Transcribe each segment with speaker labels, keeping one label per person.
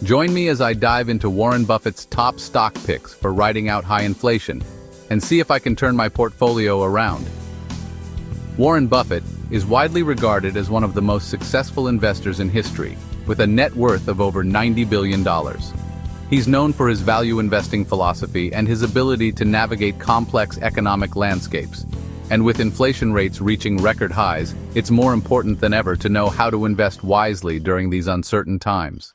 Speaker 1: Join me as I dive into Warren Buffett's top stock picks for riding out high inflation, and see if I can turn my portfolio around. Warren Buffett is widely regarded as one of the most successful investors in history, with a net worth of over $90 billion. He's known for his value investing philosophy and his ability to navigate complex economic landscapes. And with inflation rates reaching record highs, it's more important than ever to know how to invest wisely during these uncertain times.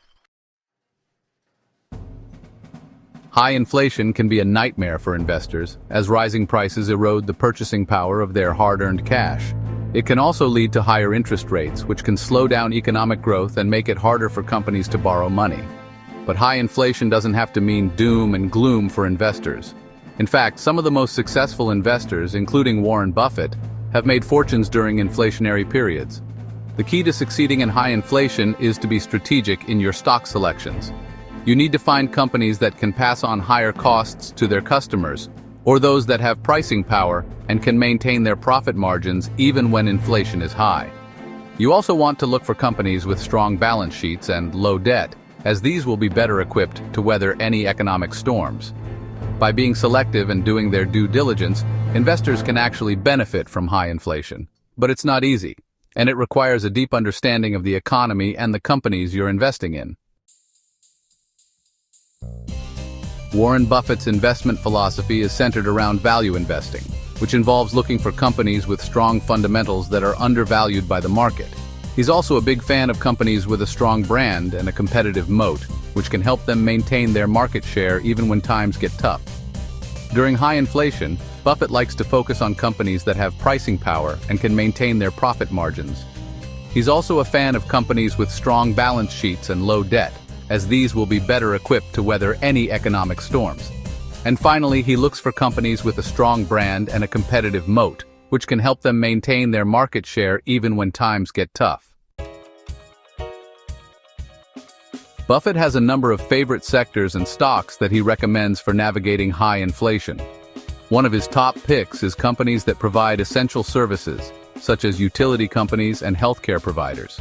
Speaker 1: High inflation can be a nightmare for investors, as rising prices erode the purchasing power of their hard-earned cash. It can also lead to higher interest rates, which can slow down economic growth and make it harder for companies to borrow money. But high inflation doesn't have to mean doom and gloom for investors. In fact, some of the most successful investors, including Warren Buffett, have made fortunes during inflationary periods. The key to succeeding in high inflation is to be strategic in your stock selections. You need to find companies that can pass on higher costs to their customers, or those that have pricing power and can maintain their profit margins even when inflation is high. You also want to look for companies with strong balance sheets and low debt, as these will be better equipped to weather any economic storms. By being selective and doing their due diligence, investors can actually benefit from high inflation. But it's not easy, and it requires a deep understanding of the economy and the companies you're investing in. Warren Buffett's investment philosophy is centered around value investing, which involves looking for companies with strong fundamentals that are undervalued by the market. He's also a big fan of companies with a strong brand and a competitive moat, which can help them maintain their market share even when times get tough. During high inflation, Buffett likes to focus on companies that have pricing power and can maintain their profit margins. He's also a fan of companies with strong balance sheets and low debt, as these will be better equipped to weather any economic storms. And finally, he looks for companies with a strong brand and a competitive moat, which can help them maintain their market share even when times get tough. Buffett has a number of favorite sectors and stocks that he recommends for navigating high inflation. One of his top picks is companies that provide essential services, such as utility companies and healthcare providers.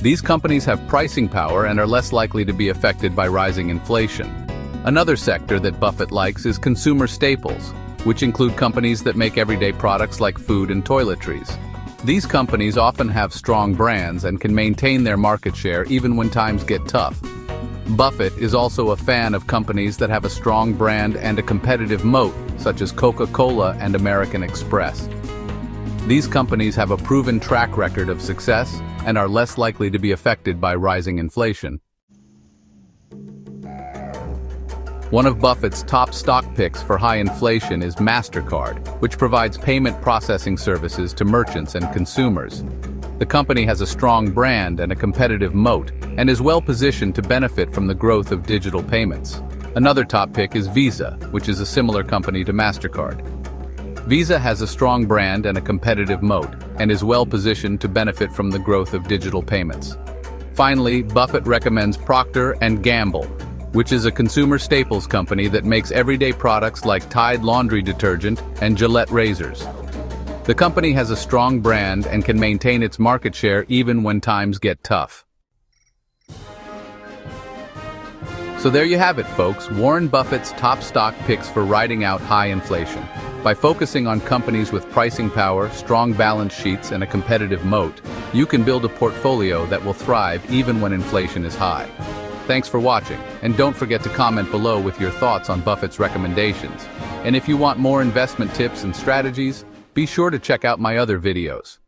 Speaker 1: These companies have pricing power and are less likely to be affected by rising inflation. Another sector that Buffett likes is consumer staples, which include companies that make everyday products like food and toiletries. These companies often have strong brands and can maintain their market share even when times get tough. Buffett is also a fan of companies that have a strong brand and a competitive moat, such as Coca-Cola and American Express. These companies have a proven track record of success and are less likely to be affected by rising inflation. One of Buffett's top stock picks for high inflation is Mastercard, which provides payment processing services to merchants and consumers. The company has a strong brand and a competitive moat, and is well positioned to benefit from the growth of digital payments. Another top pick is Visa, which is a similar company to Mastercard. Visa has a strong brand and a competitive moat, and is well positioned to benefit from the growth of digital payments. Finally, Buffett recommends Proctor and Gamble, which is a consumer staples company that makes everyday products like Tide laundry detergent and Gillette razors. The company has a strong brand and can maintain its market share even when times get tough. So there you have it, folks, Warren Buffett's top stock picks for riding out high inflation. By focusing on companies with pricing power, strong balance sheets, and a competitive moat, you can build a portfolio that will thrive even when inflation is high. Thanks for watching, and don't forget to comment below with your thoughts on Buffett's recommendations. And if you want more investment tips and strategies, be sure to check out my other videos.